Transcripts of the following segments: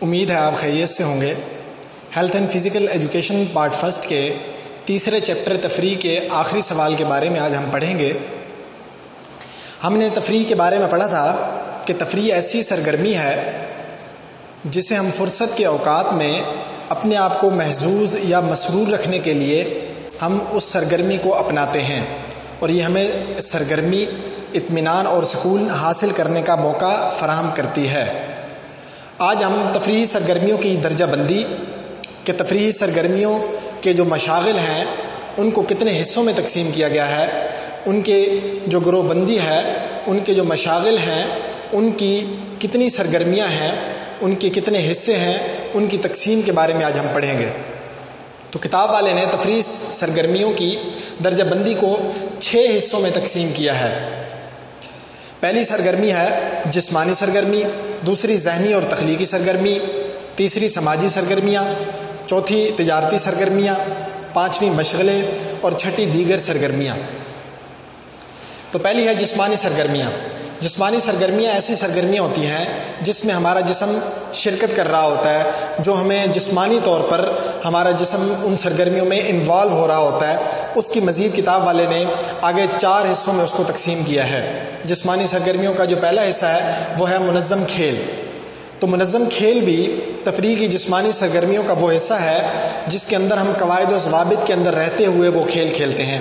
امید ہے آپ خیریت سے ہوں گے۔ Health and physical education part first کے تیسرے چیپٹر تفریح کے آخری سوال کے بارے میں آج ہم پڑھیں گے۔ ہم نے تفریح کے بارے میں پڑھا تھا کہ تفریح ایسی سرگرمی ہے جسے ہم فرصت کے اوقات میں اپنے آپ کو محظوظ یا مسرور رکھنے کے لیے ہم اس سرگرمی کو اپناتے ہیں، اور یہ ہمیں سرگرمی اطمینان اور سکون حاصل کرنے کا موقع فراہم کرتی ہے۔ آج ہم تفریحی سرگرمیوں کی درجہ بندی کہ تفریحی سرگرمیوں کے جو مشاغل ہیں ان کو کتنے حصوں میں تقسیم کیا گیا ہے، ان کے جو گروہ بندی ہے، ان کے جو مشاغل ہیں، ان کی کتنی سرگرمیاں ہیں، ان کے کتنے حصے ہیں، ان کی تقسیم کے بارے میں آج ہم پڑھیں گے۔ تو کتاب والے نے تفریحی سرگرمیوں کی درجہ بندی کو 6 حصوں میں تقسیم کیا ہے۔ پہلی سرگرمی ہے جسمانی سرگرمی، دوسری ذہنی اور تخلیقی سرگرمی، تیسری سماجی سرگرمیاں، چوتھی تجارتی سرگرمیاں، پانچویں مشغلے اور چھٹی دیگر سرگرمیاں۔ تو پہلی ہے جسمانی سرگرمیاں۔ جسمانی سرگرمیاں ایسی سرگرمیاں ہوتی ہیں جس میں ہمارا جسم شرکت کر رہا ہوتا ہے، جو ہمیں جسمانی طور پر ہمارا جسم ان سرگرمیوں میں انوالو ہو رہا ہوتا ہے۔ اس کی مزید کتاب والے نے آگے 4 حصوں میں اس کو تقسیم کیا ہے۔ جسمانی سرگرمیوں کا جو پہلا حصہ ہے وہ ہے منظم کھیل۔ تو منظم کھیل بھی تفریح کی جسمانی سرگرمیوں کا وہ حصہ ہے جس کے اندر ہم قواعد و ضوابط کے اندر رہتے ہوئے وہ کھیل کھیلتے ہیں۔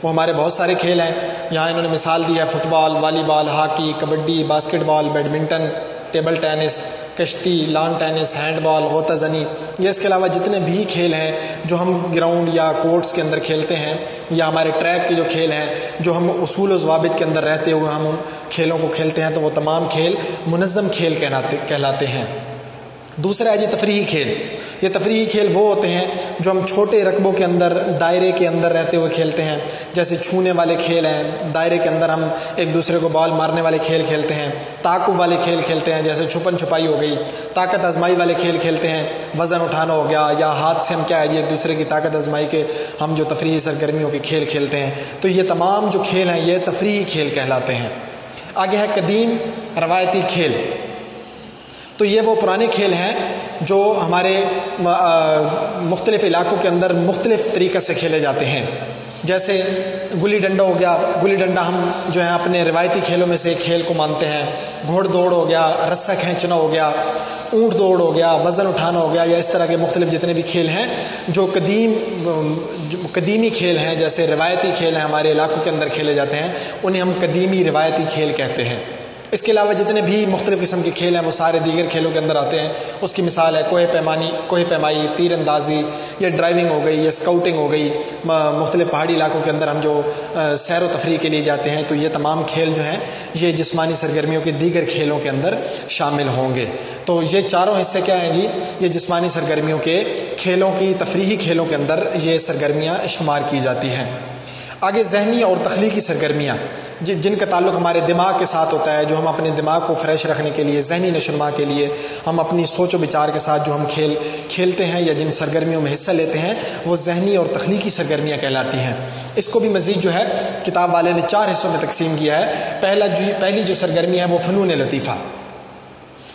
وہ ہمارے بہت سارے کھیل ہیں، یہاں انہوں نے مثال دی ہے فٹ بال، والی بال، ہاکی، کبڈی، باسکٹ بال، بیڈمنٹن، ٹیبل ٹینس، کشتی، لان ٹینس، ہینڈ بال، غوطہ زنی، یہ اس کے علاوہ جتنے بھی کھیل ہیں جو ہم گراؤنڈ یا کورٹس کے اندر کھیلتے ہیں، یا ہمارے ٹریک کے جو کھیل ہیں جو ہم اصول و ضوابط کے اندر رہتے ہوئے ہم ان کھیلوں کو کھیلتے ہیں، تو وہ تمام کھیل منظم کھیل کہلاتے ہیں۔ دوسرا ہے جی تفریحی کھیل۔ یہ تفریحی کھیل وہ ہوتے ہیں جو ہم چھوٹے رقبوں کے اندر دائرے کے اندر رہتے ہوئے کھیلتے ہیں، جیسے چھونے والے کھیل ہیں، دائرے کے اندر ہم ایک دوسرے کو بال مارنے والے کھیل کھیلتے ہیں، تعاقب والے کھیل کھیلتے ہیں جیسے چھپن چھپائی ہو گئی، طاقت آزمائی والے کھیل کھیلتے ہیں، وزن اٹھانا ہو گیا، یا ہاتھ سے ہم کیا ہے یہ ایک دوسرے کی طاقت آزمائی کے ہم جو تفریحی سرگرمیوں کے کھیل کھیلتے ہیں۔ تو یہ تمام جو کھیل ہیں یہ تفریحی کھیل کہلاتے ہیں۔ آگے ہے قدیم روایتی کھیل۔ تو یہ وہ پرانے کھیل ہیں جو ہمارے مختلف علاقوں کے اندر مختلف طریقے سے کھیلے جاتے ہیں، جیسے گلی ڈنڈا ہو گیا۔ گلی ڈنڈا ہم جو ہے اپنے روایتی کھیلوں میں سے کھیل کو مانتے ہیں۔ گھوڑ دوڑ ہو گیا، رسہ کھینچنا ہو گیا، اونٹ دوڑ ہو گیا، وزن اٹھانا ہو گیا، یا اس طرح کے مختلف جتنے بھی کھیل ہیں جو قدیمی کھیل ہیں، جیسے روایتی کھیل ہیں ہمارے علاقوں کے اندر کھیلے جاتے ہیں، انہیں ہم قدیمی روایتی کھیل کہتے ہیں۔ اس کے علاوہ جتنے بھی مختلف قسم کے کھیل ہیں وہ سارے دیگر کھیلوں کے اندر آتے ہیں۔ اس کی مثال ہے کوہ پیمائی، تیر اندازی، یا ڈرائیونگ ہو گئی، یا اسکاؤٹنگ ہو گئی۔ مختلف پہاڑی علاقوں کے اندر ہم جو سیر و تفریح کے لیے جاتے ہیں، تو یہ تمام کھیل جو ہیں یہ جسمانی سرگرمیوں کے دیگر کھیلوں کے اندر شامل ہوں گے۔ تو یہ چاروں حصے کیا ہیں جی؟ یہ جسمانی سرگرمیوں کے کھیلوں کی تفریحی کھیلوں کے اندر یہ سرگرمیاں شمار کی جاتی ہیں۔ آگے ذہنی اور تخلیقی سرگرمیاں جن کا تعلق ہمارے دماغ کے ساتھ ہوتا ہے، جو ہم اپنے دماغ کو فریش رکھنے کے لیے، ذہنی نشوونما کے لیے ہم اپنی سوچ و بچار کے ساتھ جو ہم کھیل کھیلتے ہیں یا جن سرگرمیوں میں حصہ لیتے ہیں وہ ذہنی اور تخلیقی سرگرمیاں کہلاتی ہیں۔ اس کو بھی مزید جو ہے کتاب والے نے 4 حصوں میں تقسیم کیا ہے۔ پہلی جو سرگرمی ہے وہ فنون لطیفہ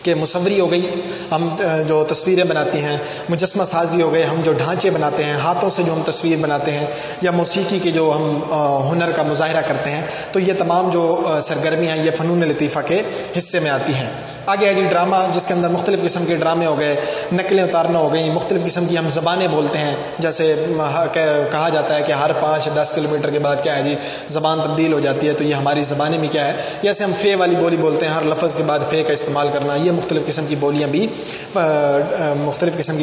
کہ مصوری ہو گئی، ہم جو تصویریں بناتی ہیں، مجسمہ سازی ہو گئے، ہم جو ڈھانچے بناتے ہیں، ہاتھوں سے جو ہم تصویر بناتے ہیں، یا موسیقی کے جو ہم ہنر کا مظاہرہ کرتے ہیں، تو یہ تمام جو سرگرمیاں ہیں یہ فنون لطیفہ کے حصے میں آتی ہیں۔ آگے ہے جی ڈرامہ، جس کے اندر مختلف قسم کے ڈرامے ہو گئے، نقلیں اتارنا ہو گئی، مختلف قسم کی ہم زبانیں بولتے ہیں، جیسے کہا جاتا ہے کہ ہر 5-10 کلومیٹر کے بعد کیا ہے جی زبان تبدیل ہو جاتی ہے، تو یہ ہماری زبانیں میں کیا ہے، جیسے ہم فے والی بولی بولتے ہیں، ہر لفظ کے بعد فے کا استعمال کرنا، یہ مختلف قسم کی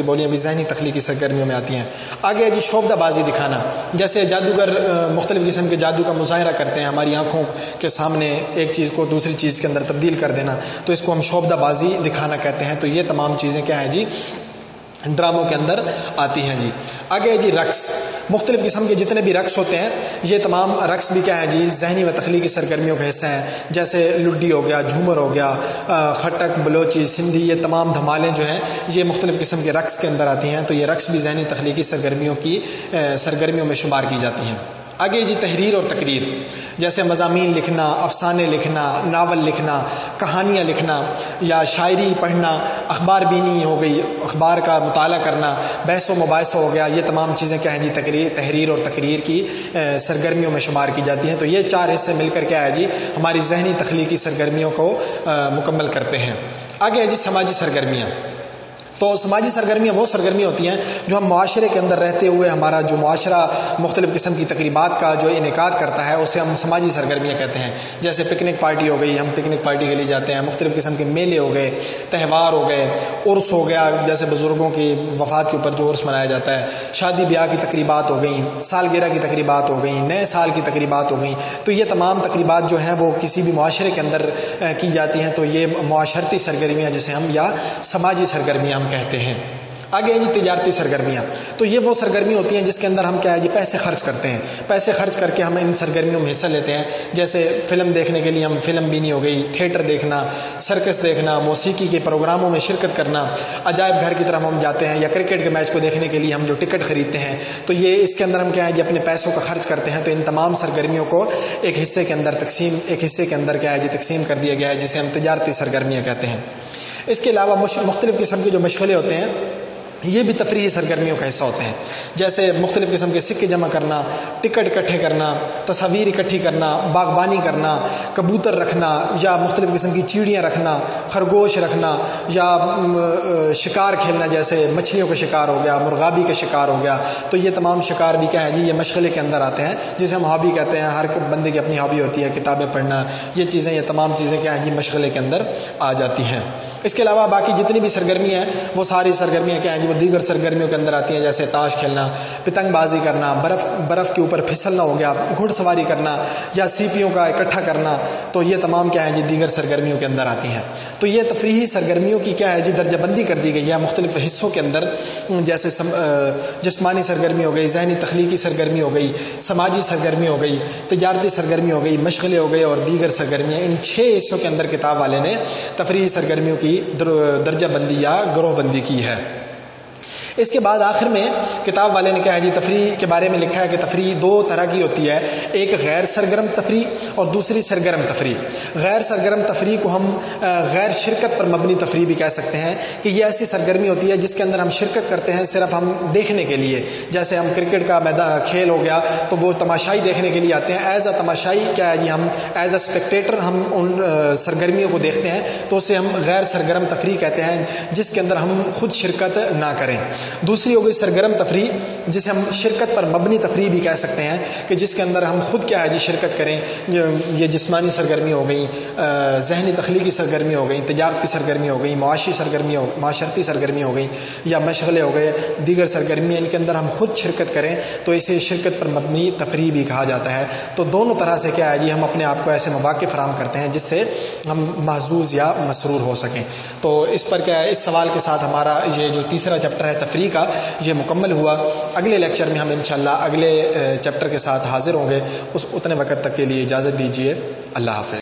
بولیاں بھی ذہنی تخلیقی سرگرمیوں میں آتی ہیں۔ آگے ہے جی شوبدہ بازی دکھانا، جیسے جادوگر مختلف قسم کے جادو کا مظاہرہ کرتے ہیں، ہماری آنکھوں کے سامنے ایک چیز کو دوسری چیز کے اندر تبدیل کر دینا، تو اس کو ہم شوبدہ بازی دکھانا کہتے ہیں۔ تو یہ تمام چیزیں کیا ہیں جی ڈراموں کے اندر آتی ہیں جی۔ آگے ہے جی رقص، مختلف قسم کے جتنے بھی رقص ہوتے ہیں یہ تمام رقص بھی کیا ہے جی ذہنی و تخلیقی سرگرمیوں کا حصہ ہیں، جیسے لڈی ہو گیا، جھومر ہو گیا، خٹک، بلوچی، سندھی، یہ تمام دھمالیں جو ہیں یہ مختلف قسم کے رقص کے اندر آتی ہیں۔ تو یہ رقص بھی ذہنی تخلیقی سرگرمیوں میں شمار کی جاتی ہیں۔ آگے جی تحریر اور تقریر، جیسے مضامین لکھنا، افسانے لکھنا، ناول لکھنا، کہانیاں لکھنا یا شاعری پڑھنا، اخبار بینی ہو گئی، اخبار کا مطالعہ کرنا، بحث و مباحثہ ہو گیا، یہ تمام چیزیں کیا ہیں جی تحریر اور تقریر کی سرگرمیوں میں شمار کی جاتی ہیں۔ تو یہ 4 حصے مل کر کیا ہے جی ہماری ذہنی تخلیقی سرگرمیوں کو مکمل کرتے ہیں۔ آگے ہے جی سماجی سرگرمیاں۔ تو سماجی سرگرمیاں وہ سرگرمیاں ہوتی ہیں جو ہم معاشرے کے اندر رہتے ہوئے ہمارا جو معاشرہ مختلف قسم کی تقریبات کا جو انعقاد کرتا ہے اسے ہم سماجی سرگرمیاں کہتے ہیں۔ جیسے پکنک پارٹی ہو گئی، ہم پکنک پارٹی کے لیے جاتے ہیں، مختلف قسم کے میلے ہو گئے، تہوار ہو گئے، عرس ہو گیا، جیسے بزرگوں کی وفات کے اوپر جو عرس منایا جاتا ہے، شادی بیاہ کی تقریبات ہو گئیں، سالگرہ کی تقریبات ہو گئیں، نئے سال کی تقریبات ہو گئیں۔ تو یہ تمام تقریبات جو ہیں وہ کسی بھی معاشرے کے اندر کی جاتی ہیں، تو یہ معاشرتی سرگرمیاں جسے ہم یا سماجی سرگرمیاں ہم کہتے ہیں۔ آگے ہیں جی تجارتی سرگرمیاں۔ تو یہ وہ سرگرمی ہوتی ہیں جس کے اندر ہم کیا ہے جی پیسے خرچ کرتے ہیں، پیسے خرچ کر کے ہم ان سرگرمیوں میں حصہ لیتے ہیں۔ جیسے فلم دیکھنے کے لیے ہم فلم بینی ہو گئی، تھیٹر دیکھنا، سرکس دیکھنا، موسیقی کے پروگراموں میں شرکت کرنا، عجائب گھر کی طرف ہم جاتے ہیں، یا کرکٹ کے میچ کو دیکھنے کے لیے ہم جو ٹکٹ خریدتے ہیں، تو یہ اس کے اندر ہم کیا ہے جی اپنے پیسوں کا خرچ کرتے ہیں۔ تو ان تمام سرگرمیوں کو ایک حصے کے اندر کیا ہے جی تقسیم کر دیا گیا ہے، جسے ہم تجارتی سرگرمیاں کہتے ہیں۔ اس کے علاوہ مختلف قسم کے جو مشغلے ہوتے ہیں یہ بھی تفریحی سرگرمیوں کا حصہ ہوتے ہیں۔ جیسے مختلف قسم کے سکے جمع کرنا، ٹکٹ اکٹھے کرنا، تصاویر اکٹھی کرنا، باغبانی کرنا، کبوتر رکھنا، یا مختلف قسم کی چیڑیاں رکھنا، خرگوش رکھنا، یا شکار کھیلنا، جیسے مچھلیوں کا شکار ہو گیا، مرغابی کا شکار ہو گیا۔ تو یہ تمام شکار بھی کیا ہے جی یہ مشغلے کے اندر آتے ہیں، جسے ہم ہابی کہتے ہیں۔ ہر بندے کی اپنی ہابی ہوتی ہے، کتابیں پڑھنا، یہ تمام چیزیں کیا ہیں جی مشغلے کے اندر آ جاتی ہیں۔ اس کے علاوہ باقی جتنی بھی سرگرمیاں ہیں وہ ساری سرگرمیاں کیا ہیں جی وہ دیگر سرگرمیوں کے اندر آتی ہیں، جیسے تاش کھیلنا، پتنگ بازی کرنا، برف کے اوپر پھسلنا ہو گیا، گھڑ سواری کرنا، یا سیپیوں کا اکٹھا کرنا۔ تو یہ تمام کیا ہیں جی دیگر سرگرمیوں کے اندر آتی ہیں۔ تو یہ تفریحی سرگرمیوں کی کیا ہے جی درجہ بندی کر دی گئی ہے مختلف حصوں کے اندر، جیسے جسمانی سرگرمی ہو گئی، ذہنی تخلیقی سرگرمی ہو گئی، سماجی سرگرمی ہو گئی، تجارتی سرگرمی ہو گئی، مشغلے ہو گئے، اور دیگر سرگرمیاں۔ ان 6 حصوں کے اندر کتاب والے نے تفریحی سرگرمیوں کی درجہ بندی یا گروہ بندی کی ہے۔ اس کے بعد آخر میں کتاب والے نے کہا ہے جی تفریح کے بارے میں لکھا ہے کہ تفریح 2 طرح کی ہوتی ہے، ایک غیر سرگرم تفریح اور دوسری سرگرم تفریح۔ غیر سرگرم تفریح کو ہم غیر شرکت پر مبنی تفریح بھی کہہ سکتے ہیں، کہ یہ ایسی سرگرمی ہوتی ہے جس کے اندر ہم شرکت کرتے ہیں صرف ہم دیکھنے کے لیے۔ جیسے ہم کرکٹ کا کھیل ہو گیا تو وہ تماشائی دیکھنے کے لیے آتے ہیں، ایز اے تماشائی کیا ہے جی ہم ایز اے اسپیکٹیٹر ہم ان سرگرمیوں کو دیکھتے ہیں، تو اسے ہم غیر سرگرم تفریح کہتے ہیں، جس کے اندر ہم خود شرکت نہ کریں۔ دوسری ہو گئی سرگرم تفریح، جسے ہم شرکت پر مبنی تفریح بھی کہہ سکتے ہیں، کہ جس کے اندر ہم خود کیا ہے جی شرکت کریں۔ یہ جسمانی سرگرمی ہو گئی، ذہنی تخلیقی سرگرمی ہو گئی، تجارتی سرگرمی ہو گئی، معاشرتی سرگرمی ہو گئی، یا مشغلے ہو گئے، دیگر سرگرمی، ان کے اندر ہم خود شرکت کریں تو اسے شرکت پر مبنی تفریح بھی کہا جاتا ہے۔ تو دونوں طرح سے کیا ہے جی ہم اپنے آپ کو ایسے مواقع فراہم کرتے ہیں جس سے ہم محظوظ یا مسرور ہو سکیں۔ تو اس پر کیا ہے، اس سوال کے ساتھ ہمارا یہ جو تیسرا چیپٹر ہے تفریح کا یہ مکمل ہوا۔ اگلے لیکچر میں ہم انشاءاللہ اگلے چیپٹر کے ساتھ حاضر ہوں گے۔ اتنے وقت تک کے لیے اجازت دیجیے، اللہ حافظ۔